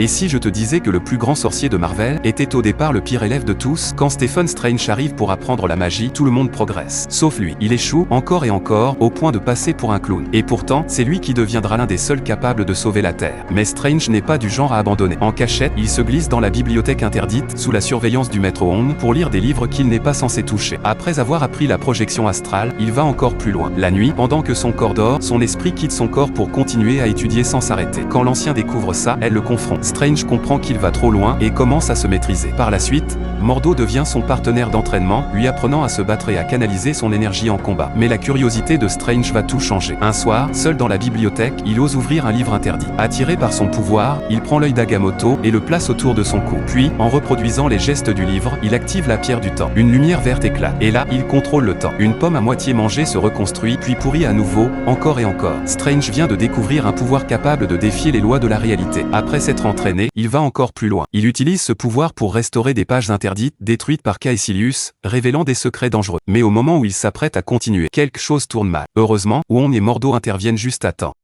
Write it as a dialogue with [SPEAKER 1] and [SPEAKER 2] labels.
[SPEAKER 1] Et si je te disais que le plus grand sorcier de Marvel était au départ le pire élève de tous? Quand Stephen Strange arrive pour apprendre la magie, tout le monde progresse. Sauf lui. Il échoue, encore et encore, au point de passer pour un clown. Et pourtant, c'est lui qui deviendra l'un des seuls capables de sauver la Terre. Mais Strange n'est pas du genre à abandonner. En cachette, il se glisse dans la bibliothèque interdite, sous la surveillance du maître Wong, pour lire des livres qu'il n'est pas censé toucher. Après avoir appris la projection astrale, il va encore plus loin. La nuit, pendant que son corps dort, son esprit quitte son corps pour continuer à étudier sans s'arrêter. Quand l'ancien découvre ça, elle le confronte. Strange comprend qu'il va trop loin et commence à se maîtriser. Par la suite, Mordo devient son partenaire d'entraînement, lui apprenant à se battre et à canaliser son énergie en combat. Mais la curiosité de Strange va tout changer. Un soir, seul dans la bibliothèque, il ose ouvrir un livre interdit. Attiré par son pouvoir, il prend l'œil d'Agamotto et le place autour de son cou. Puis, en reproduisant les gestes du livre, il active la pierre du temps. Une lumière verte éclate. Et là, il contrôle le temps. Une pomme à moitié mangée se reconstruit, puis pourrit à nouveau, encore et encore. Strange vient de découvrir un pouvoir capable de défier les lois de la réalité. Après s'être entraîné, il va encore plus loin. Il utilise ce pouvoir pour restaurer des pages interdites, détruites par Caecilius, révélant des secrets dangereux. Mais au moment où il s'apprête à continuer, quelque chose tourne mal. Heureusement, Wong et Mordo interviennent juste à temps.